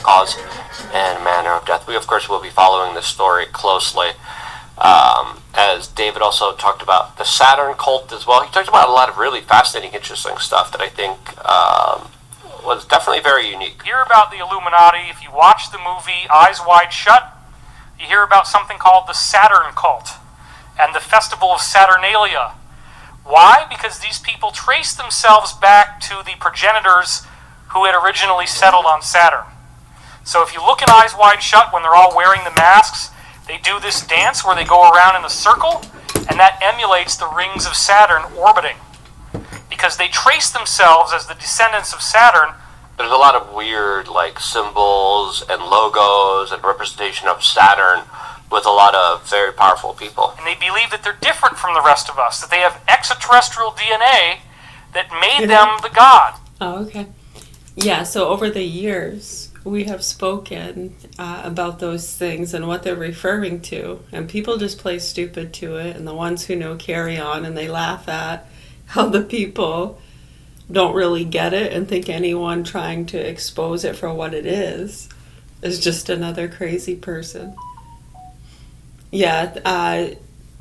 Cause and manner of death. We, of course, will be following this story closely. As David also talked about the Saturn cult as well. He talked about a lot of really fascinating, interesting stuff that I think was definitely very unique. You hear about the Illuminati. If you watch the movie Eyes Wide Shut, you hear about something called the Saturn cult and the Festival of Saturnalia. Why? Because these people trace themselves back to the progenitors who had originally settled on Saturn. So if you look in Eyes Wide Shut, when they're all wearing the masks, they do this dance where they go around in a circle, and that emulates the rings of Saturn orbiting. Because they trace themselves as the descendants of Saturn. There's a lot of weird symbols and logos and representation of Saturn with a lot of very powerful people. And they believe that they're different from the rest of us, that they have extraterrestrial DNA that made them the god. Oh, okay. Yeah, so over the years, we have spoken about those things and what they're referring to, and people just play stupid to it, and the ones who know carry on, and they laugh at how the people don't really get it and think anyone trying to expose it for what it is just another crazy person. Yeah,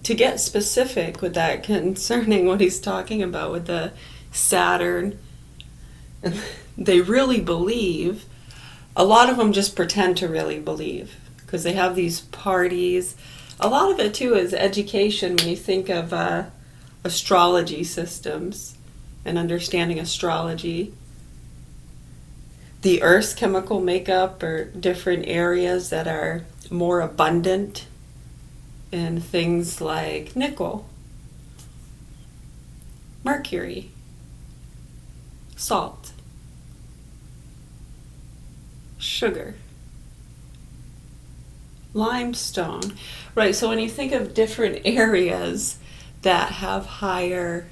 to get specific with that concerning what he's talking about with the Saturn, they really believe. A lot of them just pretend to really believe because they have these parties. A lot of it, too, is education when you think of astrology systems and understanding astrology. The Earth's chemical makeup or different areas that are more abundant in things like nickel, mercury, salt, sugar, limestone. Right, so when you think of different areas that have higher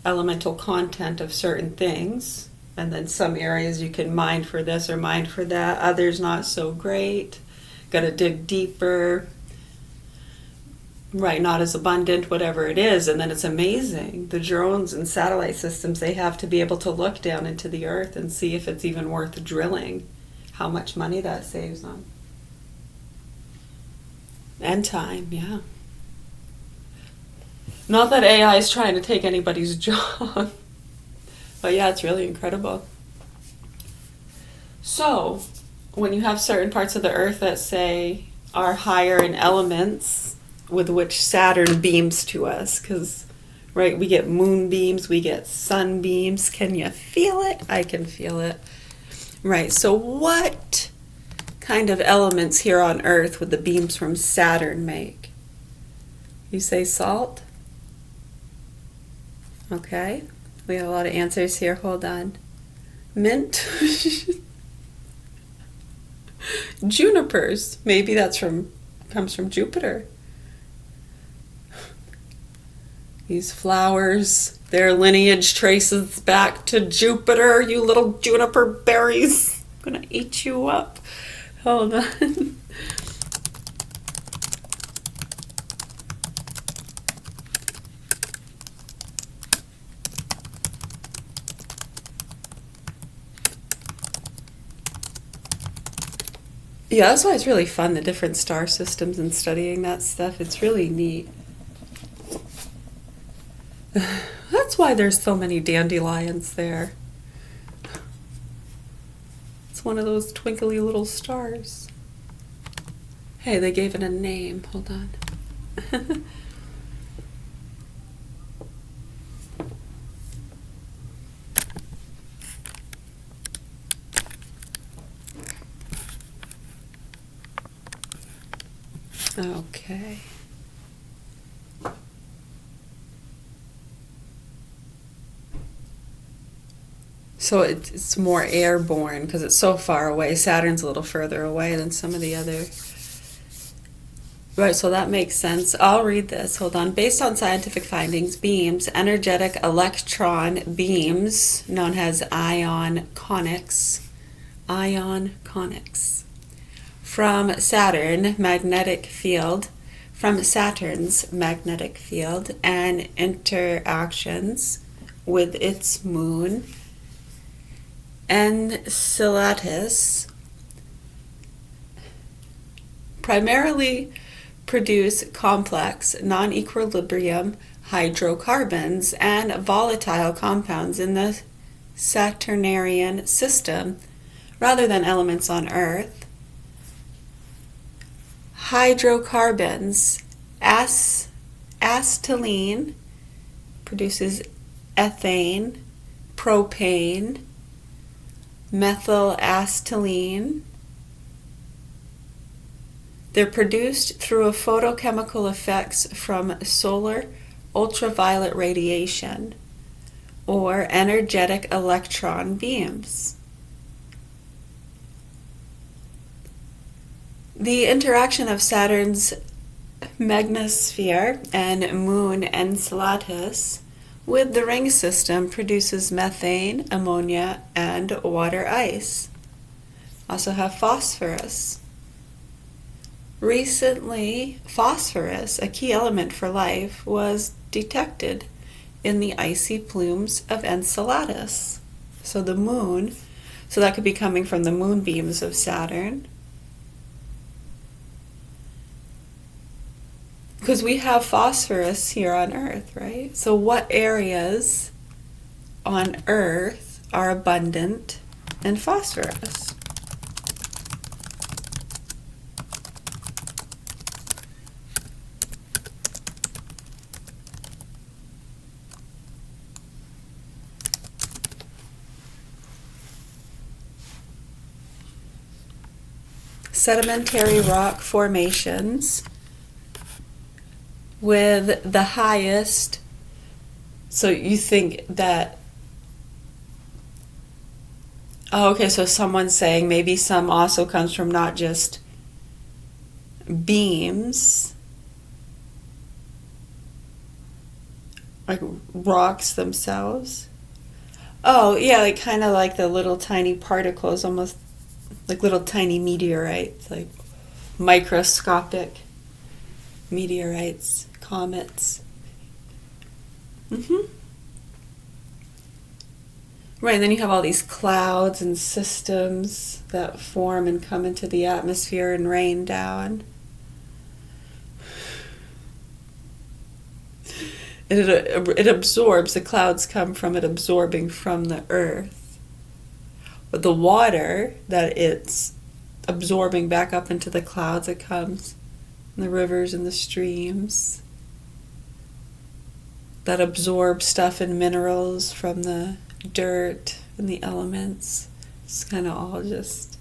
elemental content of certain things, and then some areas you can mine for this or mine for that, others not so great, got to dig deeper, right, not as abundant, whatever it is. And then it's amazing, the drones and satellite systems they have to be able to look down into the earth and see if it's even worth drilling, how much money that saves them. And time, yeah. Not that AI is trying to take anybody's job, but yeah, it's really incredible. So, when you have certain parts of the earth that say are higher in elements with which Saturn beams to us, because, right, we get moonbeams, we get sunbeams. Can you feel it? I can feel it. Right, so what kind of elements here on Earth would the beams from Saturn make? You say salt? Okay, we have a lot of answers here. Hold on. Mint? Junipers. Maybe comes from Jupiter. These flowers, their lineage traces back to Jupiter, you little juniper berries. I'm gonna eat you up. Hold on. Yeah, that's why it's really fun, the different star systems and studying that stuff. It's really neat. That's why there's so many dandelions there. It's one of those twinkly little stars. Hey, they gave it a name. Hold on. Okay. So it's more airborne because it's so far away. Saturn's a little further away than some of the other. Right, so that makes sense. I'll read this. Hold on. Based on scientific findings, beams, energetic electron beams, known as ion conics, from Saturn magnetic field from Saturn's magnetic field and interactions with its moon, Enceladus, primarily produce complex, non-equilibrium hydrocarbons and volatile compounds in the Saturnarian system rather than elements on Earth. Hydrocarbons, acetylene produces ethane, propane, methylacetylene. They're produced through a photochemical effects from solar ultraviolet radiation or energetic electron beams. The interaction of Saturn's magnetosphere and moon Enceladus with the ring system produces methane, ammonia, and water ice. Also have phosphorus. Recently, phosphorus, a key element for life, was detected in the icy plumes of Enceladus. So the moon, so that could be coming from the moonbeams of Saturn. Because we have phosphorus here on Earth, right? So what areas on Earth are abundant in phosphorus? Sedimentary rock formations with the highest, so you think that, oh, okay, so someone's saying maybe some also comes from not just beams, like rocks themselves. Oh, yeah, like kind of like the little tiny particles, almost like little tiny meteorites, like microscopic meteorites, comets. Right, and then you have all these clouds and systems that form and come into the atmosphere and rain down. It absorbs, the clouds come from it absorbing from the earth. But the water that it's absorbing back up into the clouds, it comes in the rivers and the streams that absorb stuff and minerals from the dirt and the elements. It's kind of all just...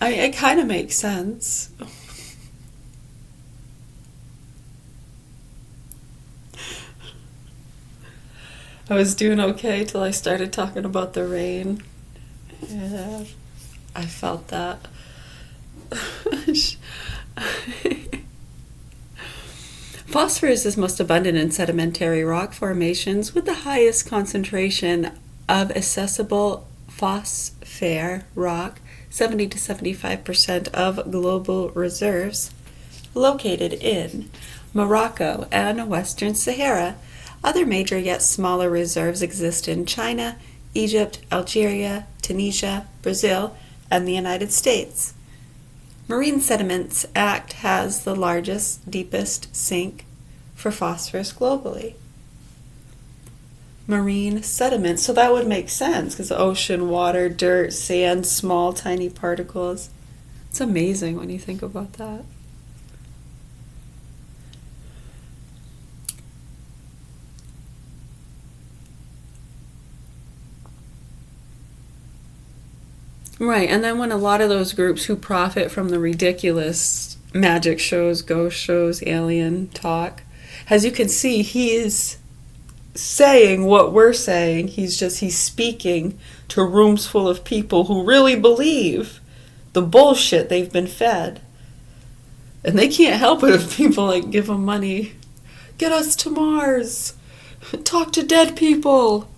it kind of makes sense. I was doing okay till I started talking about the rain. Yeah, I felt that. Phosphorus is most abundant in sedimentary rock formations with the highest concentration of accessible phosphate rock, 70 to 75% of global reserves, located in Morocco and Western Sahara. Other major yet smaller reserves exist in China, Egypt, Algeria, Tunisia, Brazil, and the United States. Marine Sediments Act has the largest, deepest sink for phosphorus globally. Marine sediments, so that would make sense because ocean, water, dirt, sand, small, tiny particles. It's amazing when you think about that. Right, and then when a lot of those groups who profit from the ridiculous magic shows, ghost shows, alien talk, as you can see, he is saying what we're saying. He's speaking to rooms full of people who really believe the bullshit they've been fed. And they can't help it if people like give them money. Get us to Mars. Talk to dead people.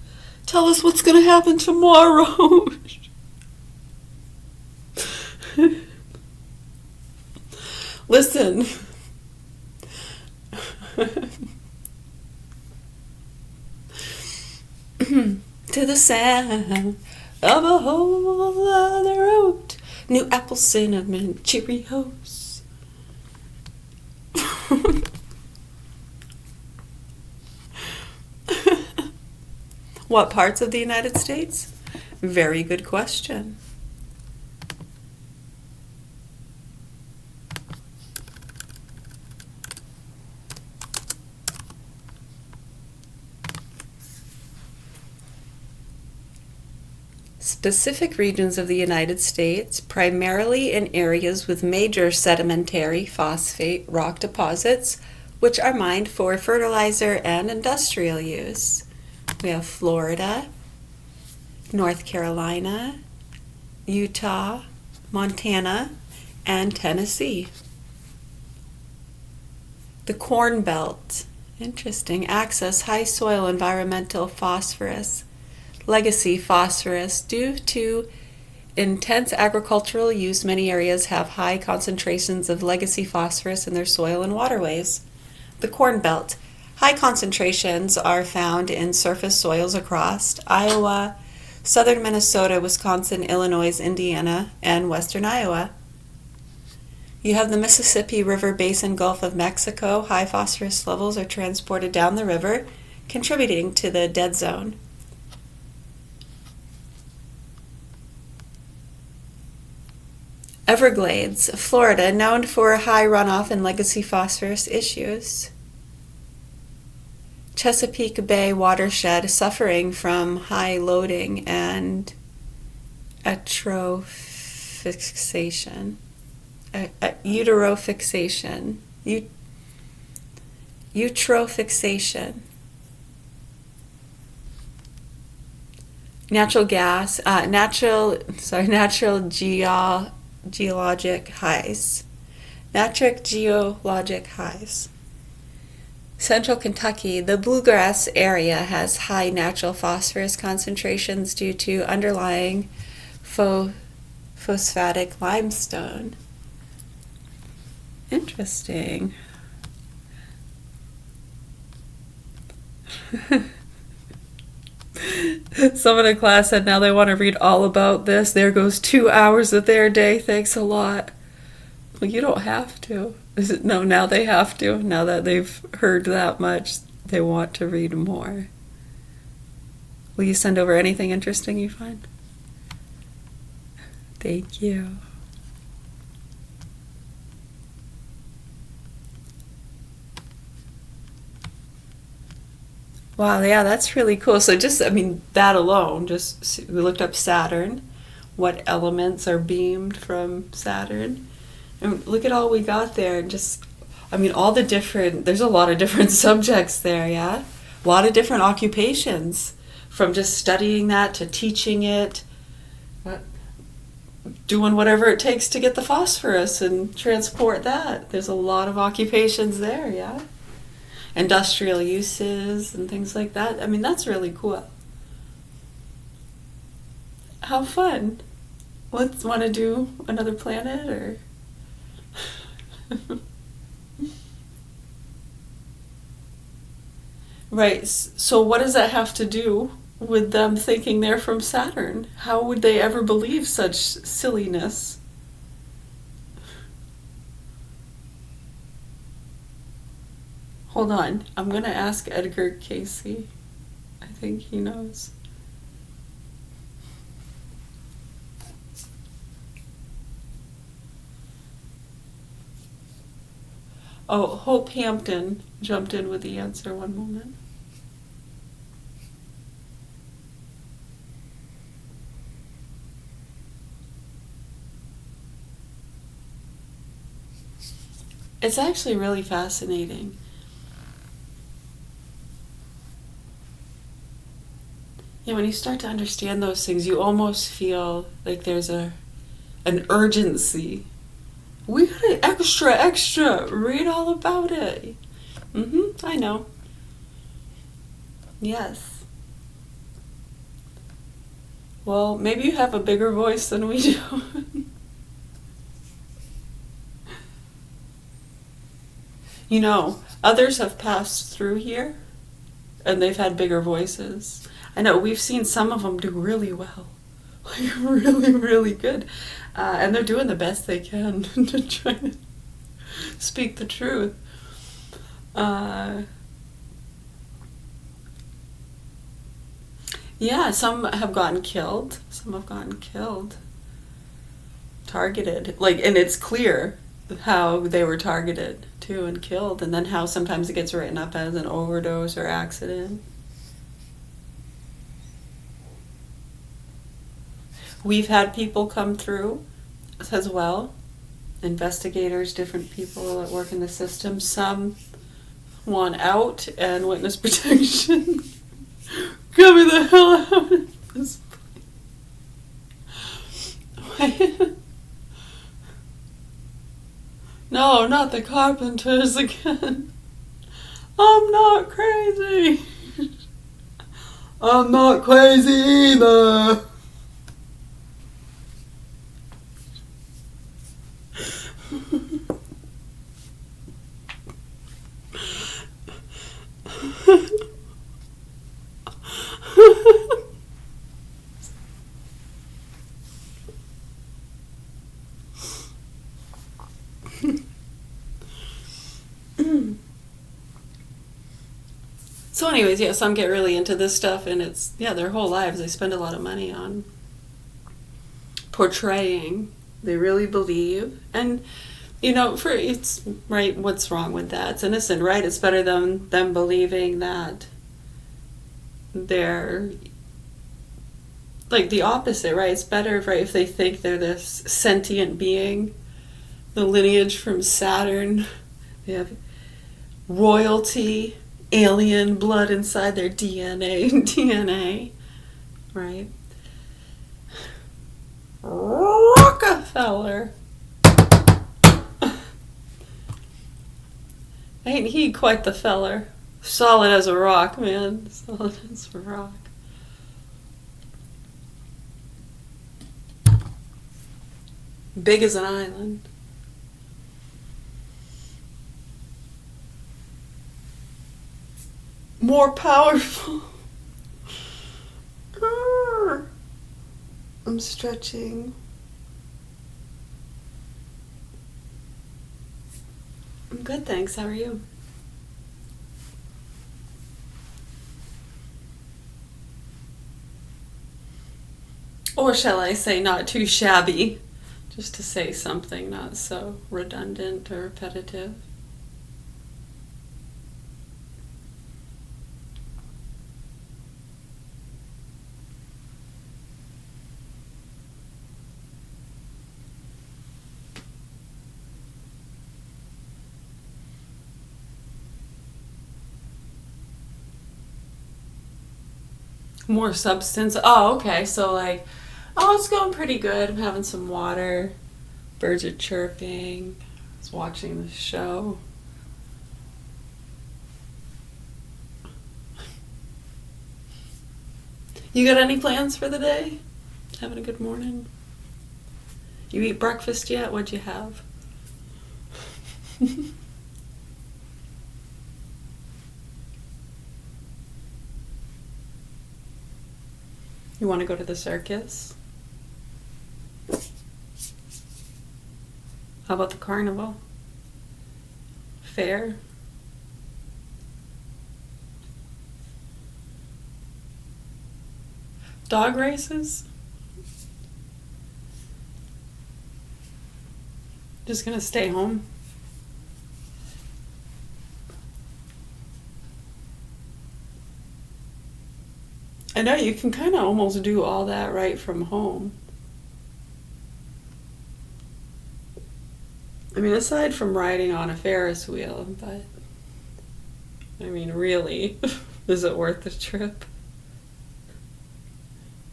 Tell us what's going to happen tomorrow. Listen. To the sound of a whole other oat, new apple cinnamon Cheerios. What parts of the United States? Very good question. Specific regions of the United States, primarily in areas with major sedimentary phosphate rock deposits, which are mined for fertilizer and industrial use. We have Florida, North Carolina, Utah, Montana, and Tennessee. The Corn Belt, interesting, access high soil environmental phosphorus, legacy phosphorus. Due to intense agricultural use, many areas have high concentrations of legacy phosphorus in their soil and waterways. The Corn Belt. High concentrations are found in surface soils across Iowa, southern Minnesota, Wisconsin, Illinois, Indiana, and western Iowa. You have the Mississippi River Basin, Gulf of Mexico. High phosphorus levels are transported down the river, contributing to the dead zone. Everglades, Florida, known for high runoff and legacy phosphorus issues. Chesapeake Bay watershed, suffering from high loading and uterofixation. Uterofixation. Natural geologic highs. Natric geologic highs. Central Kentucky, the bluegrass area has high natural phosphorus concentrations due to underlying phosphatic limestone. Interesting. Someone in class said now they want to read all about this. There goes 2 hours of their day. Thanks a lot. Well, you don't have to. No, now they have to. Now that they've heard that much, they want to read more. Will you send over anything interesting you find? Thank you. Wow, yeah, that's really cool. So that alone, we looked up Saturn, what elements are beamed from Saturn. And look at all we got there. There's a lot of different subjects there, yeah? A lot of different occupations, from just studying that to teaching it, doing whatever it takes to get the phosphorus and transport that. There's a lot of occupations there, yeah? Industrial uses and things like that. That's really cool. How fun. Want to do another planet or? Right. So what does that have to do with them thinking they're from Saturn? How would they ever believe such silliness? Hold on. I'm going to ask Edgar Casey. I think he knows. Oh, Hope Hampton jumped in with the answer. One moment. It's actually really fascinating. Yeah, when you start to understand those things, you almost feel like there's an urgency. We gotta extra, read all about it. I know. Yes. Well, maybe you have a bigger voice than we do. You know, others have passed through here, and they've had bigger voices. I know we've seen some of them do really well, like really, really good, and they're doing the best they can to try to speak the truth. Yeah, some have gotten killed. Some have gotten killed, targeted. Like, and it's clear how they were targeted too and killed, and then how sometimes it gets written up as an overdose or accident. We've had people come through as well, investigators, different people that work in the system. Some want out and witness protection. Get me the hell out of this place. No, not the Carpenters again. I'm not crazy. I'm not crazy either. So anyways, yeah, some get really into this stuff, and it's, yeah, their whole lives they spend a lot of money on portraying. They really believe, and you know, for it's right. What's wrong with that? It's innocent, right? It's better than them believing that they're like the opposite, right? It's better, right, if they think they're this sentient being, the lineage from Saturn. They have royalty, alien blood inside their DNA, right? Rockefeller. Ain't he quite the feller? Solid as a rock, man. Solid as a rock. Big as an island. More powerful. I'm stretching. I'm good, thanks. How are you? Or shall I say not too shabby, just to say something not so redundant or repetitive. More substance. Oh, okay. So like, oh, it's going pretty good. I'm having some water. Birds are chirping. I was watching the show. You got any plans for the day? Having a good morning? You eat breakfast yet? What'd you have? You want to go to the circus? How about the carnival? Fair? Dog races? Just gonna stay home? I know you can kind of almost do all that right from home. I mean, aside from riding on a Ferris wheel, but I mean, really, is it worth the trip?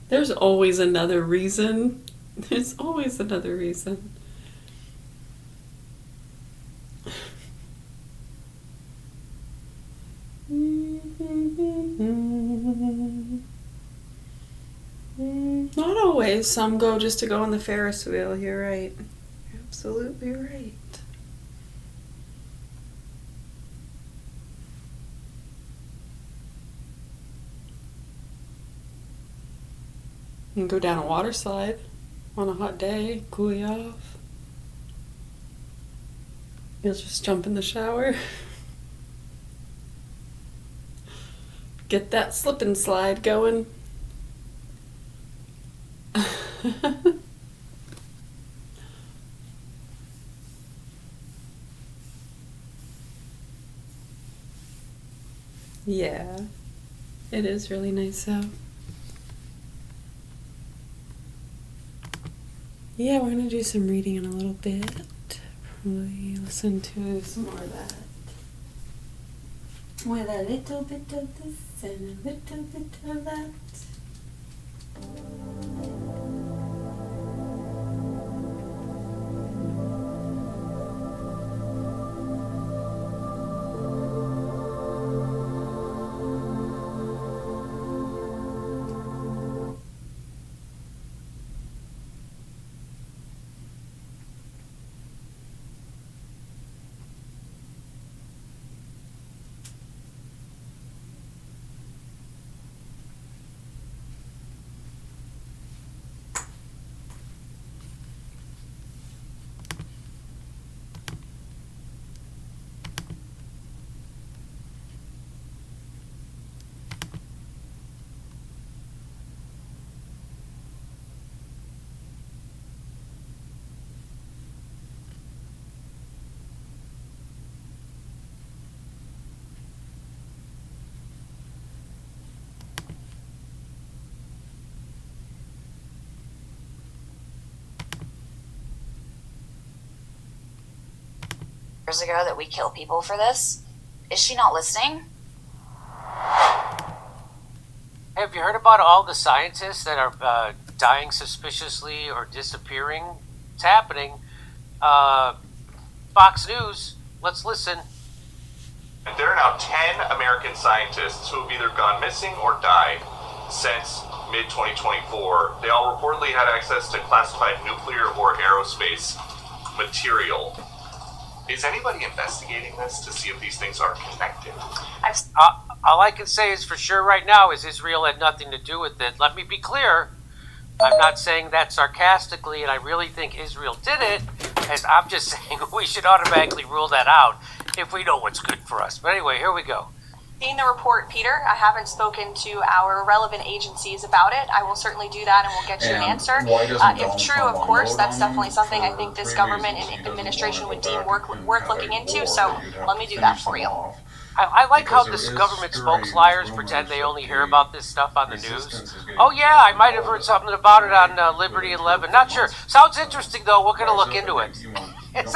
There's always another reason. There's always another reason. Not always. Some go just to go on the Ferris wheel. You're right. You're absolutely right. You can go down a water slide on a hot day, cool you off. You'll just jump in the shower. Get that slip and slide going. Yeah, it is really nice out. Yeah, we're gonna do some reading in a little bit. Probably listen to some more of that. With a little bit of this and a little bit of that. Years ago that we kill people for this? Is she not listening? Have you heard about all the scientists that are dying suspiciously or disappearing? It's happening. Fox News, let's listen. There are now 10 American scientists who have either gone missing or died since mid-2024. They all reportedly had access to classified nuclear or aerospace material. Is anybody investigating this to see if these things are connected? All I can say is for sure right now is Israel had nothing to do with it. Let me be clear. I'm not saying that sarcastically, and I really think Israel did it. And I'm just saying we should automatically rule that out if we know what's good for us. But anyway, here we go. Seen the report, Peter. I haven't spoken to our relevant agencies about it. I will certainly do that, and we'll get you an answer. If true, of course, that's definitely something I think this government and administration would deem worth looking into. So let me do that for you. I like how this government spokes-liars pretend they only hear about this stuff on the news. Oh yeah, I might have heard something about it on Liberty 11. Not sure. Sounds interesting though. We're gonna look into it. That's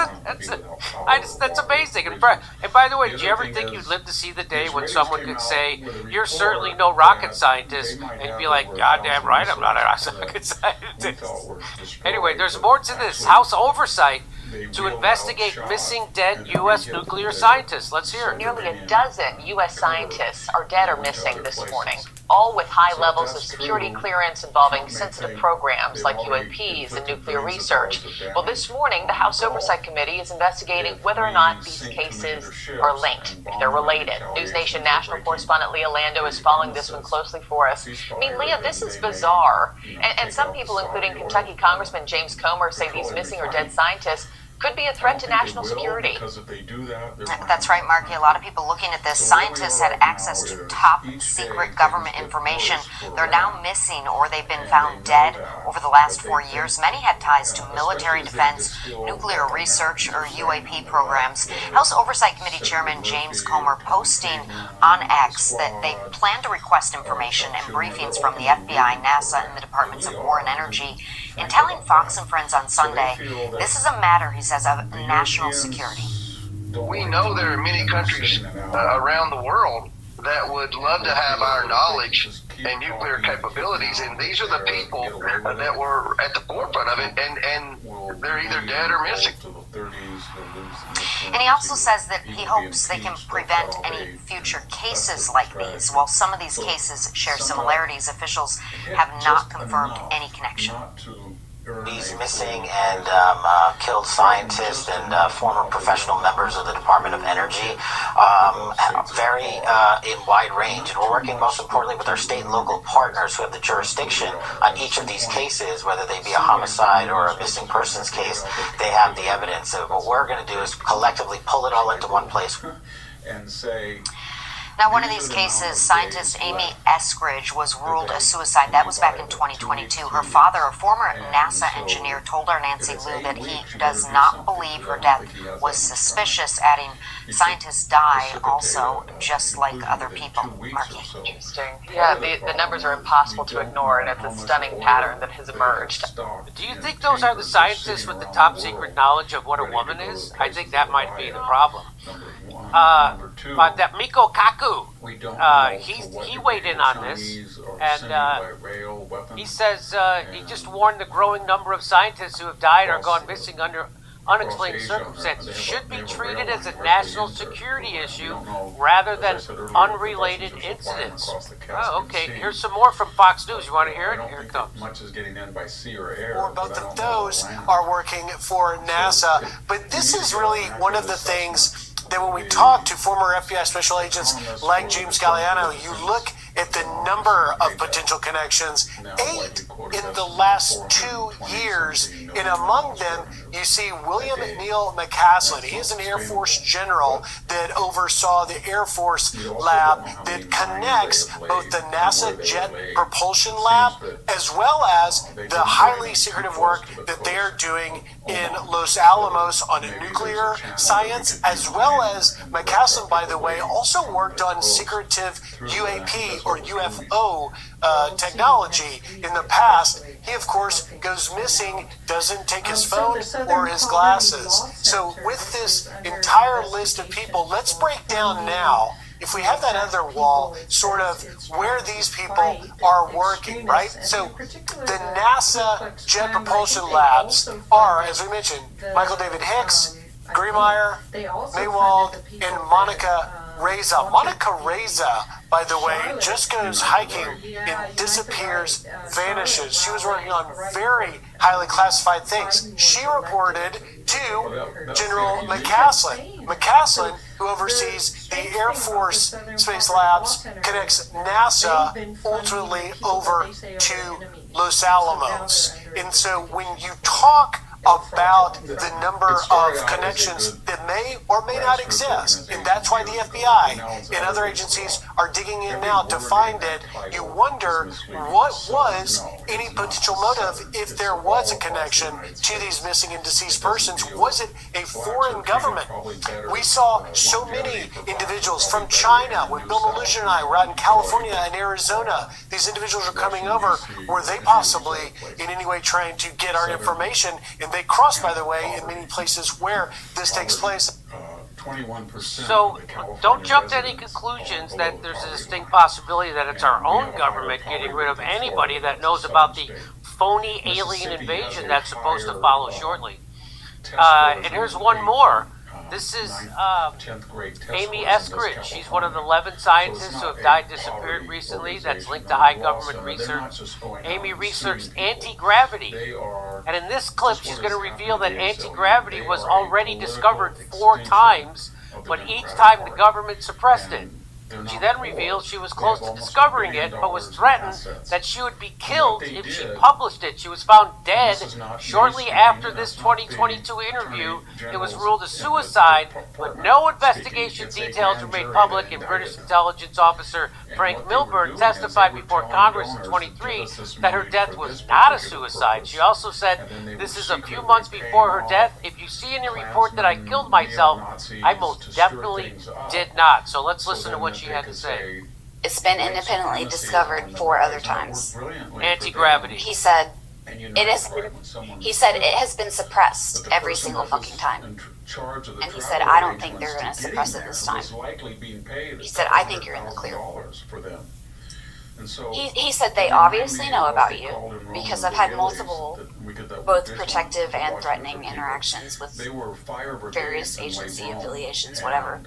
amazing. And by the way, did you ever think you'd live to see the day when someone could say, "You're certainly no rocket scientist," and be like, "God damn right, I'm not a rocket scientist." Anyway, there's more to this. House oversight to investigate missing dead U.S. nuclear scientists. Let's hear it. Nearly a dozen U.S. scientists are dead or missing this morning, all with high levels of security clearance involving sensitive programs like UAPs and nuclear research. Well, this morning, the House Oversight Committee is investigating whether or not these cases are linked, if they're related. News Nation national correspondent Leah Lando is following this one closely for us. I mean, Leah, this is bizarre. And some people, including Kentucky Congressman James Comer, say these missing or dead scientists could be a threat to national security. That's right, Marky. A lot of people looking at this. Scientists had access to top secret government information. They're now missing or they've been found dead over the last 4 years. Many had ties to military defense, nuclear research, or UAP programs. House Oversight Committee Chairman James Comer posting on X that they plan to request information and briefings from the FBI, NASA, and the Departments of War and Energy. In telling Fox and Friends on Sunday, this is a matter, he says, of national security. We know there are many countries around the world that would love to have our knowledge and nuclear capabilities, and these are the people that were at the forefront of it, and they're either dead or missing. And he also says that he hopes they can prevent any future cases like these. While some of these cases share similarities, officials have not confirmed any connection. these missing and killed scientists and former professional members of the Department of Energy vary in wide range. And we're working most importantly with our state and local partners who have the jurisdiction on each of these cases, whether they be a homicide or a missing persons case. They have the evidence. So what we're going to do is collectively pull it all into one place. And say, now, one of these cases, scientist Amy Eskridge was ruled a suicide. That was back in 2022. Her father, a former NASA engineer, told our Nancy Liu that he does not believe her death was suspicious, adding, scientists die also just like other people. Marky. Interesting. Yeah, the numbers are impossible to ignore, and it's a stunning pattern that has emerged. Do you think those are the scientists with the top secret knowledge of what a woman is? I think that might be the problem. But that Miko Kaku, he weighed in on this, and he says he just warned the growing number of scientists who have died or gone missing under unexplained circumstances should be treated as a national security issue rather than unrelated incidents. Oh, okay, here's some more from Fox News. You want to hear it? Here it comes. Much is getting in by sea or air. Or both of those are working for NASA. But this is really one of the things that when we talk to former FBI special agents like James Galliano, you look at the number of potential connections, 8 in the last 2 years, and among them you see William Neal McCaslin. He is an Air Force general that oversaw the Air Force lab that connects both the NASA Jet Propulsion Lab as well as the highly secretive work that they're doing in Los Alamos on nuclear science, as well as McCaslin, by the way, also worked on secretive UAP or UFO technology in the past. He, of course, goes missing, doesn't take his phone or his glasses. So with this entire list of people, let's break down now, if we have that other wall, sort of where these people are working, right? So the NASA Jet Propulsion Labs are, as we mentioned, Michael David Hicks, Griemeyer, Maywald, and Monica Reza. Monica Reza, by the way, just goes hiking and disappears, vanishes. She was working on very highly classified things. She reported to General McCaslin. McCaslin, who oversees the Air Force Space Labs, connects NASA ultimately over to Los Alamos. And so when you talk about the number of connections that may or may not exist, and that's why the FBI and other agencies are digging in now to find it. You wonder what was any potential motive if there was a connection to these missing and deceased persons. Was it a foreign government? We saw so many individuals from China when Bill Melugin and I were out in California and Arizona. These individuals are coming over. Were they possibly in any way trying to get our information? And they cross, by the way, in many places where this takes place. 21%. So don't jump to any conclusions that there's a distinct possibility that it's our own government getting rid of anybody that knows about the phony alien invasion that's supposed to follow shortly. And here's one more. This is Amy Eskridge. She's one of the 11 scientists who have died, disappeared recently. That's linked to high government research. Amy researched anti-gravity. And in this clip, she's going to reveal that anti-gravity was already discovered 4 times, but each time the government suppressed it. She then revealed she was close to discovering it, but was threatened that she would be killed if she published it. She was found dead shortly after this 2022 interview. It was ruled a suicide, but no investigation details were made public, and British intelligence officer Frank Milburn testified before Congress in 23 that her death was not a suicide. She also said, "This is a few months before her death. If you see any report that I killed myself, I most definitely did not." So let's listen to what she had to say. It's been independently discovered 4 other times. Anti-gravity. He said it has been suppressed every single fucking time. And he said, I don't think they're going to suppress it this time. He said, I think you're in the clear. He said they obviously know about you because I've had multiple, both protective and threatening interactions with various agency affiliations, whatever.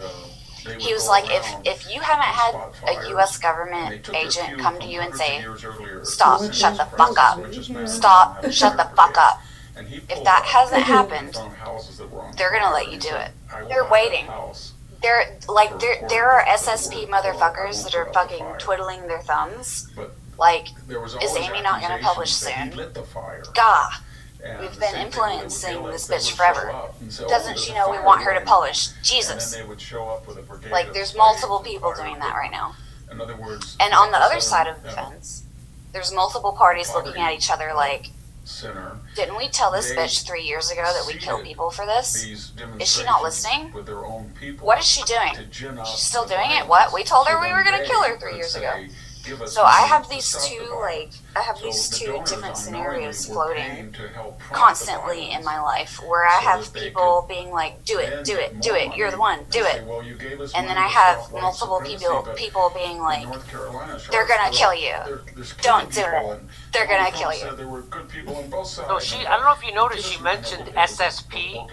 He was like, if you haven't had a U.S. government agent come to you and say, stop, shut the fuck up, stop, shut the fuck up. If that hasn't happened, they're gonna let you do it. They're waiting. There are SSP motherfuckers that are fucking twiddling their thumbs. Like, is Amy not gonna publish soon? Gah. We've been influencing this bitch forever. Doesn't she know we want her to publish? Jesus. Like, there's multiple people doing that right now. And on the other side of the fence, there's multiple parties looking at each other like, didn't we tell this bitch 3 years ago that we kill people for this? Is she not listening? What is she doing? She's still doing it? What? We told her we were going to kill her 3 years ago. So I have these two different scenarios floating constantly in my life, where I have people being like, do it, do it, do it, you're the one, do it. And then I have multiple people being like, they're gonna kill you. Don't do it. They're gonna kill you. So I don't know if you noticed, she mentioned SSP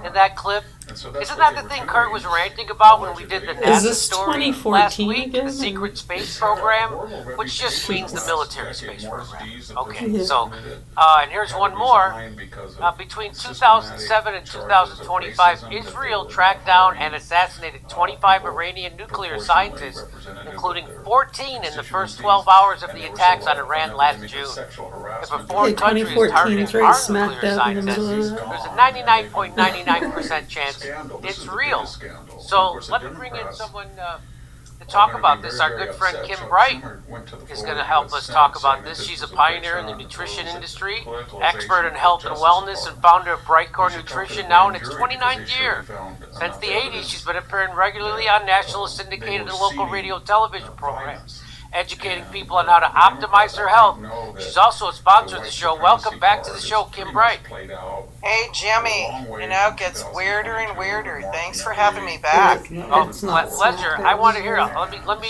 in that clip. Isn't that the thing Kurt was ranting about when we did the NASA story last week? The secret space program, which just means the military space program. Okay, so, and here's one more. Between 2007 and 2025, Israel tracked down and assassinated 25 Iranian nuclear scientists, including 14 in the first 12 hours of the attacks on Iran last June. If a foreign country is targeting our nuclear scientists, there's a 99.99% chance it's real. So let me bring in someone to talk about this. Our good friend Kim Bright is going to help us talk about this. She's a pioneer in the nutrition industry, expert in health and wellness, and founder of Brightcore Nutrition, now in its 29th year. Since the 80s, she's been appearing regularly on national, syndicated, and local radio television programs, educating people on how to optimize their health. She's also a sponsor of the show. Welcome back to the show, Kim Bright. Hey, Jimmy. You know, it gets weirder and weirder. Thanks for having me back. Pleasure. I want to hear. Let me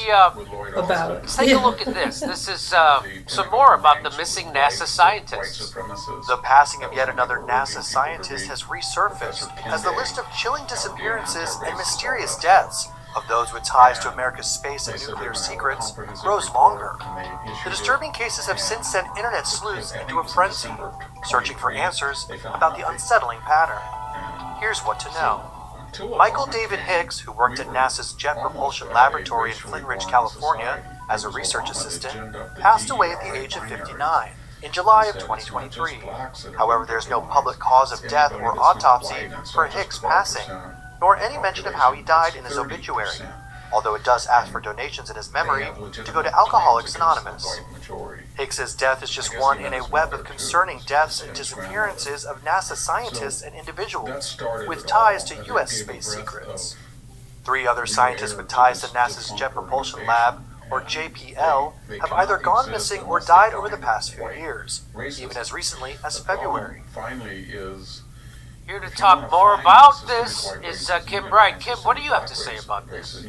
take a look at this. This is some more about the missing NASA scientists. The passing of yet another NASA scientist has resurfaced as the list of chilling disappearances and mysterious deaths of those with ties to America's space and nuclear secrets grows longer. The disturbing cases have since sent internet sleuths into a frenzy, searching for answers about the unsettling pattern. Here's what to know. Michael David Hicks, who worked at NASA's Jet Propulsion Laboratory in Flint Ridge, California, as a research assistant, passed away at the age of 59 in July of 2023. However, there's no public cause of death or autopsy for Hicks' passing, nor any mention of how he died in his obituary, although it does ask for donations in his memory to go to Alcoholics Anonymous. Hicks' death is just one in a web of concerning deaths and disappearances of NASA scientists and individuals with ties to U.S. space secrets. 3 other scientists with ties to NASA's Jet Propulsion Lab, or JPL, have either gone missing or died over the past few years, even as recently as February. Here to talk more about this is Kim Bright. Kim, what do you have to say about this?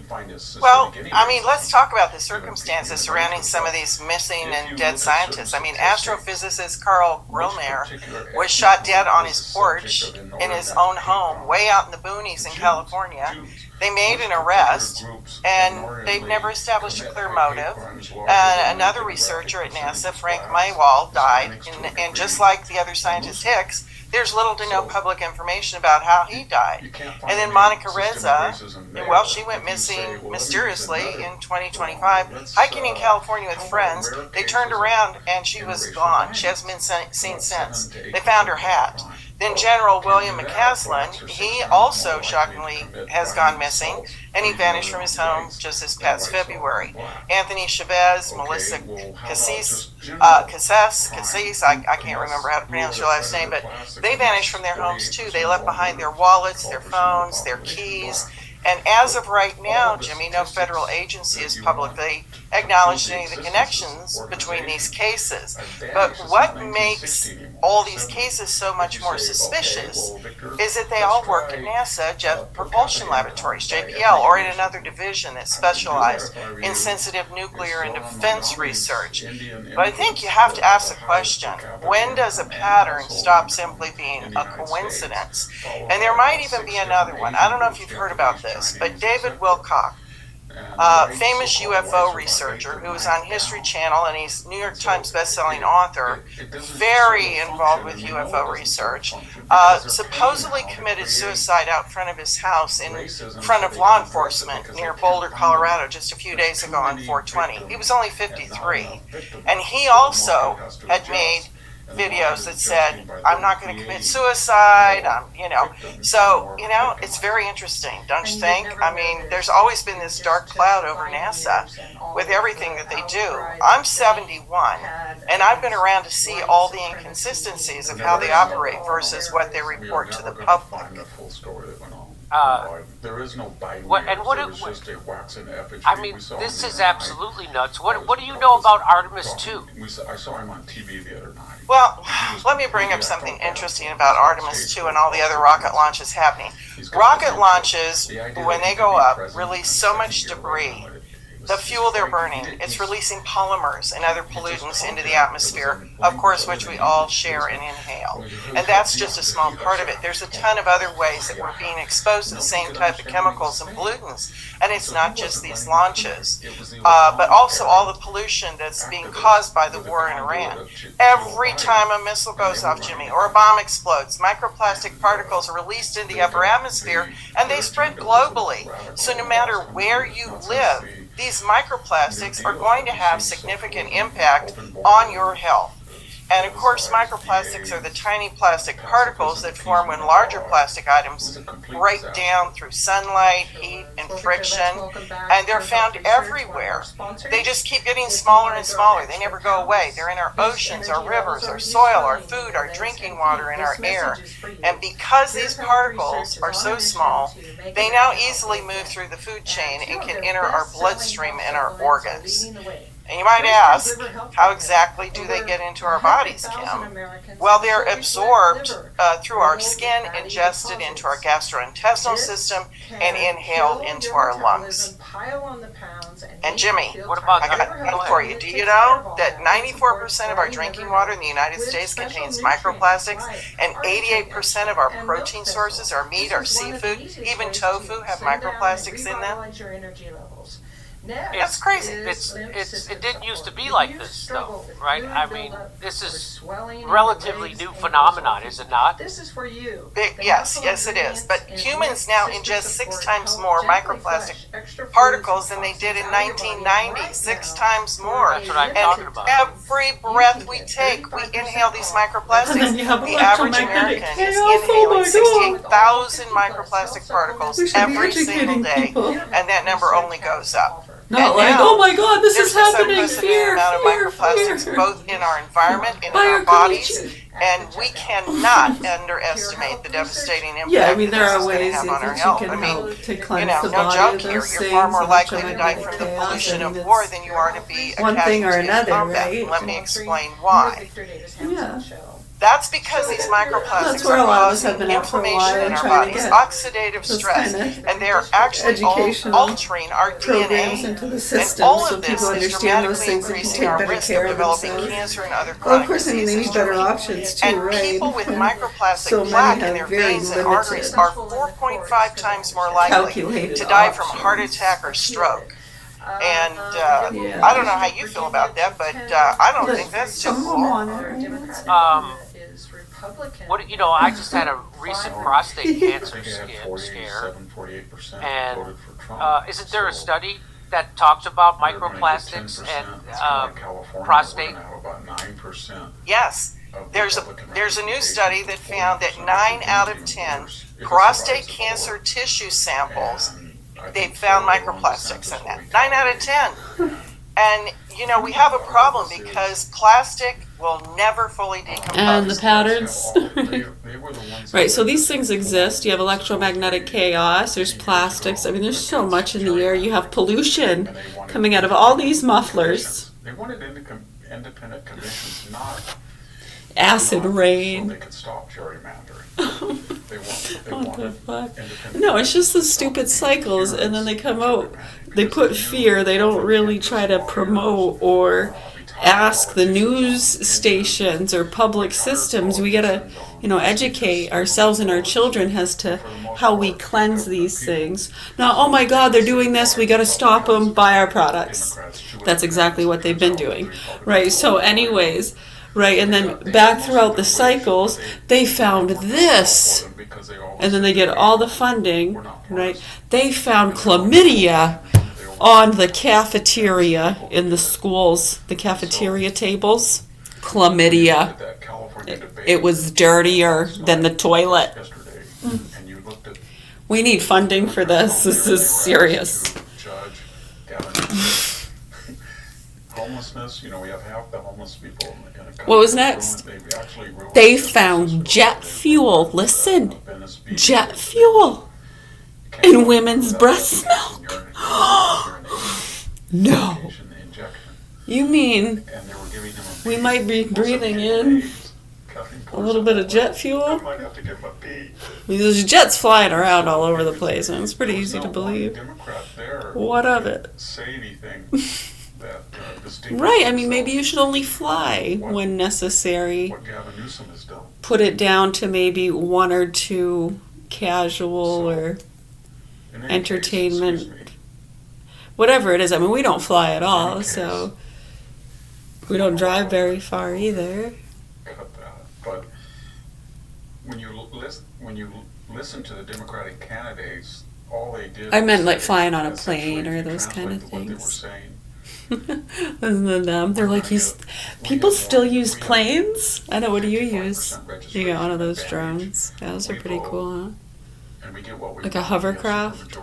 Well, I mean, let's talk about the circumstances surrounding some of these missing and dead scientists. I mean, astrophysicist Carl Grillmeyer was shot dead on his porch in his own home, way out in the boonies in California. They made an arrest, and they've never established a clear motive. Another researcher at NASA, Frank Maywald, died, and just like the other scientist Hicks, there's little to no public information about how he died. And then Monica Reza, well, she went missing mysteriously in 2025, hiking in California with friends. They turned around and she was gone. She hasn't been seen since. They found her hat. Then General William McCaslin, he also shockingly has gone missing, and he vanished from his home just this past February. Anthony Chavez, Melissa Cassis, I can't remember how to pronounce your last name, but they vanished from their homes too. They left behind their wallets, their phones, their keys. And as of right now, Jimmy, no federal agency has publicly acknowledged any of the connections between these cases. But what makes all these cases so much more suspicious is that they all work at NASA Jet Propulsion Laboratories, JPL, or in another division that specialized in sensitive nuclear and defense research. But I think you have to ask the question, when does a pattern stop simply being a coincidence? And there might even be another one. I don't know if you've heard about this, but David Wilcock, famous UFO researcher who is on History Channel, and he's New York Times bestselling author, very involved with UFO research, supposedly committed suicide out front of his house in front of law enforcement near Boulder, Colorado, just a few days ago on 420. He was only 53, and he also had made videos that said, I'm not going to commit suicide, So, it's very interesting, don't you think? I mean, there's always been this dark cloud over NASA with everything that they do. I'm 71, and I've been around to see all the inconsistencies of how they operate versus what they report to the public. There is no Biden. There was just a wax and effigy. I mean, this is absolutely nuts. What do you know about Artemis 2? I saw him on TV the other night. Well, let me bring up something interesting about Artemis 2 and all the other rocket launches happening. Rocket launches, when they go up, release so much debris. The fuel they're burning, it's releasing polymers and other pollutants into the atmosphere, of course, which we all share and inhale. And that's just a small part of it. There's a ton of other ways that we're being exposed to the same type of chemicals and pollutants. And it's not just these launches, but also all the pollution that's being caused by the war in Iran. Every time a missile goes off, Jimmy, or a bomb explodes, microplastic particles are released into the upper atmosphere, and they spread globally. So no matter where you live, these microplastics are going to have significant impact on your health. And of course, microplastics are the tiny plastic particles that form when larger plastic items break down through sunlight, heat, and friction. And they're found everywhere. They just keep getting smaller and smaller. They never go away. They're in our oceans, our rivers, our soil, our food, our drinking water, and our air. And because these particles are so small, they now easily move through the food chain and can enter our bloodstream and our organs. And you might ask, how exactly do they get into our bodies, Kim? Well, they're absorbed through our skin, ingested into our gastrointestinal system, and inhaled into our lungs. And Jimmy, I got one for you. Do you know that 94% of our drinking water in the United States contains microplastics, and 88% of our protein sources, our meat, our seafood, even tofu, have microplastics in them? That's crazy. It didn't used to be like this, though, right? I mean, this is relatively new phenomenon, is it not? This is for you. Yes, it is. But humans now ingest 6 times more microplastic particles than they did in 1990. 6 times more. That's what I'm talking about. Every breath we take, we inhale these microplastics. The average American is inhaling 68,000 microplastic particles every single day, and that number only goes up. Not like, oh my God, this is happening. Fear, amount of microplastics both in our environment and in our bodies, and we cannot underestimate the devastating impact. Yeah, I mean, there are this ways is going to have on our that health. you can help to cleanse the no body joke of here. those You're things. far more and likely try to die get from the chaos, pollution and of war than you are to be a one thing or casualty of another, combat. right? Let me explain why. Yeah. That's because these microplastics That's where a are lot of us have causing been up for a inflammation while in and our trying to bodies, get oxidative those stress, kinda and they're actually educational altering our programs DNA. into the And system all so of people this is understand those dramatically things and can increasing take our better risk care of of developing themselves. cancer and other Well, of chronic course, I mean, they diseases. need better options too, And right? people with And microplastic so many plaque in have their very veins and limited arteries are 4.5 times more likely calculated to die from a options. heart attack or stroke. And I don't know how you feel about that, but I don't think that's too cool. What I just had a recent prostate cancer scare, and isn't there a study that talks about microplastics and prostate? Yes. There's a new study that found that 9 out of 10 prostate cancer tissue samples, they found microplastics in that. 9 out of 10. And, you know, we have a problem because plastic will never fully decompose. And the patterns. Right, so these things exist. You have electromagnetic chaos, there's plastics. I mean, there's so much in the air. You have pollution coming out of all these mufflers. They wanted independent commissions, not acid rain. So they could stop gerrymandering. What the fuck? No, it's just the stupid cycles, and then they come out, they put fear, they don't really try to promote or ask the news stations or public systems. We gotta, educate ourselves and our children as to how we cleanse these things. Now, oh my God, they're doing this, we gotta stop them, buy our products. That's exactly what they've been doing, right? So anyways, right, and then back throughout the cycles, they found this, and then they get all the funding, right? They found chlamydia on the cafeteria in the schools, the cafeteria tables. Chlamydia. It was dirtier than the toilet. We need funding for this. This is serious. Homelessness, we have half the homeless people in the country. What was next? They found jet fuel. Listen, jet fuel in women's breast milk. No. You mean we might be breathing in a little bit of jet fuel? There's jets flying around all over the place, and it's pretty easy to believe. What of it? Right, I mean, maybe you should only fly when necessary. Put it down to maybe 1 or 2 casual or entertainment, whatever it is. I mean, we don't fly at all, so we don't drive very far either. But when you listen to the Democratic candidates, all they did. I meant like flying on a plane or those kind of things. Other than them, they're like, people still use planes? I know, what do you use? You got one of those drones. Yeah, those are pretty cool, huh? Like a hovercraft?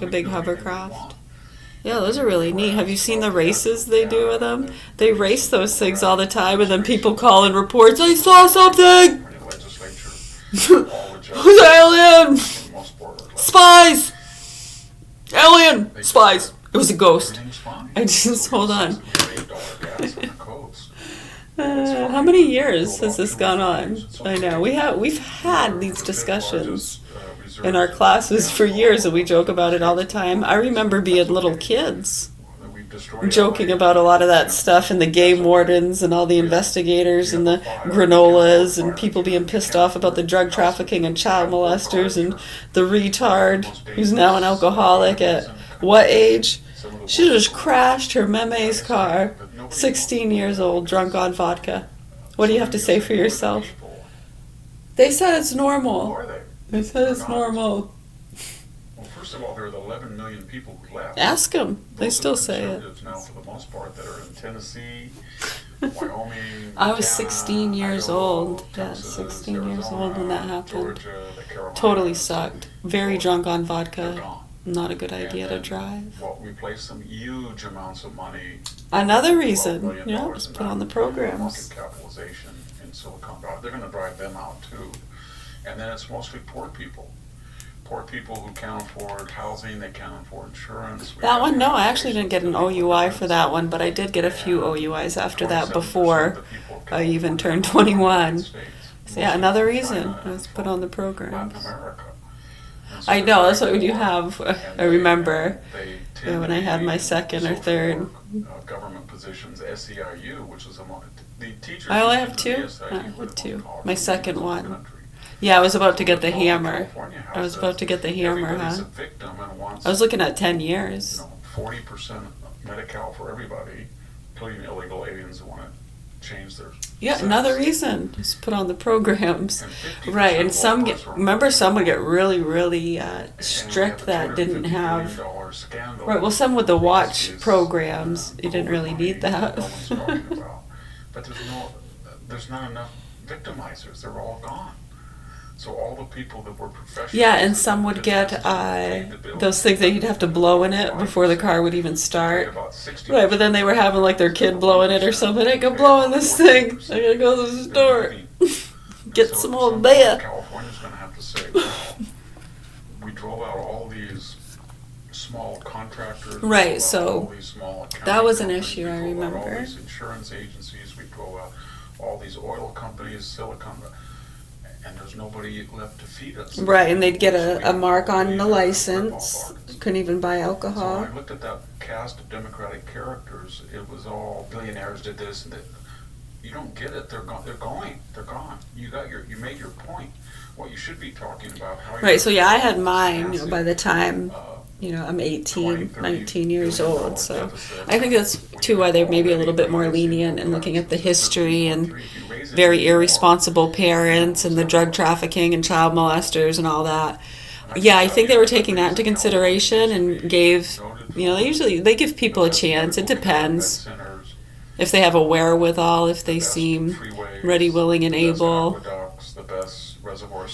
A big hovercraft? Yeah, those are really neat. Have you seen the races they do with them? They race those things all the time, and then people call in reports, I saw something! Who's alien? Spies! Alien! Spies! It was a ghost. I just, hold on. How many years has this gone on? I know, we've had these discussions in our classes for years, and we joke about it all the time. I remember being little kids joking about a lot of that stuff, and the game wardens and all the investigators and the granolas and people being pissed off about the drug trafficking and child molesters and the retard who's now an alcoholic at what age? She just crashed her meme's car, 16 years old, drunk on vodka. What do you have to say for yourself? They said it's normal. They said it's normal. Well, first of all, there are the 11 million people who left. Ask them. They still say it. Now, for the most part, that are in Tennessee, Wyoming. I was 16 years old. Yeah, 16 years old when that happened. Totally sucked. Very drunk on vodka. Not a good idea to drive. Well, we placed some huge amounts of money. Another reason, just put on the programs. Market capitalization in Silicon Valley. They're going to drive them out too. And then it's mostly poor people. Poor people who can't afford housing, they can't afford insurance. That one, no, I actually didn't get an OUI for that one, but I did get a few OUIs after that before I even turned 21. So yeah, another reason was put on the programs. I know, that's what you have. I remember when I had my second or third. Government positions, SEIU, which is the teachers. I only have 2? I had 2. My second one. Yeah, I was about to get the hammer. I was about to get the hammer, huh? I was looking at 10 years. 40% Medi-Cal for everybody, including illegal aliens who want to change their... Yeah, another reason. Just put on the programs. Right, and some would get really, really strict that didn't have... Right, well, some with the watch programs, you didn't really need that. But there's not enough victimizers. They're all gone. So all the people that were professionals. Yeah, and some would get those things that you'd have to blow in it before the car would even start. Right, but then they were having like their kid blow in it or something. I can blow in this thing. I gotta go to the store. Get some old beer. California's going to have to say, well, we drove out all these small contractors. Right, so that was an companies, issue, we I drove out remember. all these insurance agencies, we drove out all these oil companies, silicon, and there's nobody left to feed us. Right, and they'd get a mark on the license. Couldn't even buy So alcohol. when I looked at that cast of Democratic characters, it was all billionaires did this and that. You don't get it. They're gone. They're going. They're gone. You made your point. What you should be talking about. How Right, so yeah, I had mine, you know, by the time, you know, I'm 18, 19 years old. So I think that's too why they're maybe a little bit more lenient in looking at the history and very irresponsible parents and the drug trafficking and child molesters and all that. Yeah, I think they were taking that into consideration and gave, you know, they give people a chance. It depends if they have a wherewithal, if they seem ready, willing, and able.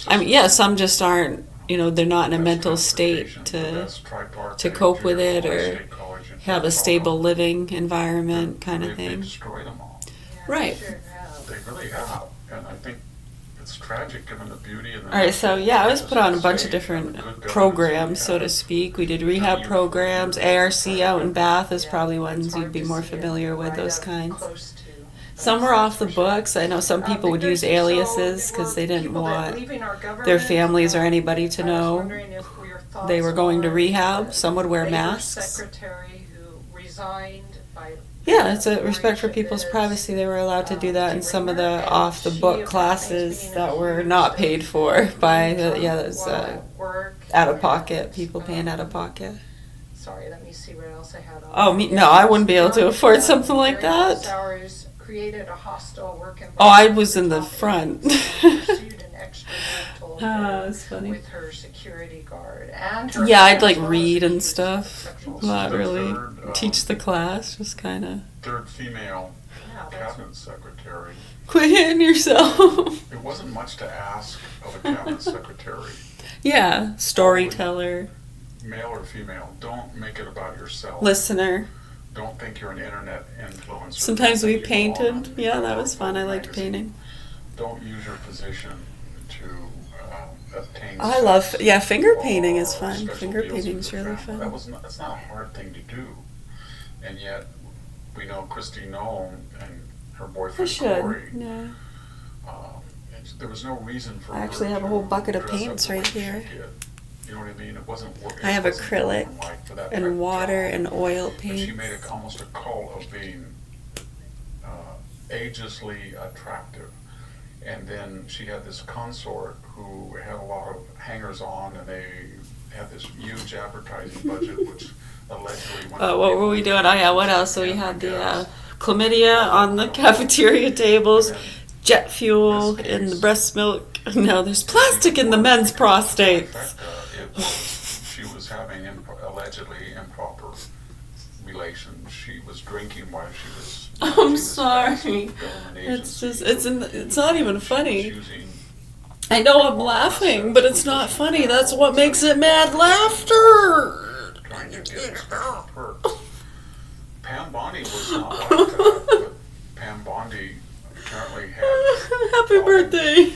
I mean, yeah, some just aren't, you know, they're not in a mental state to cope with it or have a stable living environment kind of thing. Right. They really have, and I think it's tragic given the beauty and the. All right, so yeah, I was put on a bunch of different programs, so to speak. We did rehab programs. ARC out in Bath is probably ones you'd be more familiar with, those kinds. Some were off the books. I know some people would use aliases because they didn't want their families or anybody to know they were going to rehab. Some would wear masks. Yeah, it's a respect for people's privacy. They were allowed to do that in some of the off-the-book classes that were not paid for by, that's out of pocket, people paying out of pocket. Sorry, let me see what else I had on. Oh, no, I wouldn't be able to afford something like that. Created a hostile work environment. Oh, I was in the front. Oh, that's funny. With her security guard and her yeah, I'd like read and stuff. Not really teach the class, just kind of. Third female cabinet secretary. Quit hitting yourself. It wasn't much to ask of a cabinet secretary. Yeah, storyteller. Male or female, don't make it about yourself. Listener. Don't think you're an internet influencer. Sometimes we painted. Yeah, that was fun. I liked painting. Don't use your position to obtain. I love, finger painting is fun. Finger painting is really fun. That's not a hard thing to do, and yet we know Kristi Noem and her boyfriend Corey. Yeah. There was no reason for. I actually have a whole bucket of paints right here. You know what I mean? It wasn't. I have acrylic and water and oil paints. She made almost a cult of being agelessly attractive. And then she had this consort who had a lot of hangers-on, and they had this huge advertising budget, which allegedly went. What were we doing? Oh yeah, what else? So we had the chlamydia on the cafeteria tables, jet fuel in the breast milk. Now there's plastic in the men's prostates. She was having allegedly improper relations. She was drinking while she was. I'm sorry. It's just it's not even funny. I know I'm laughing, but it's not funny. That's what makes it mad laughter. Pam Bondi was not like that, but Pam Bondi apparently had happy birthday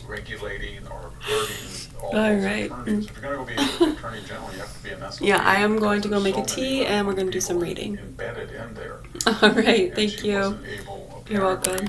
regulating or hurting all right. attorneys. If you're going to go be an attorney general, you have to be an SLP. Yeah, I am going to go make a tea, and we're going to do some reading. Embedded in there. All right, thank you. You're welcome.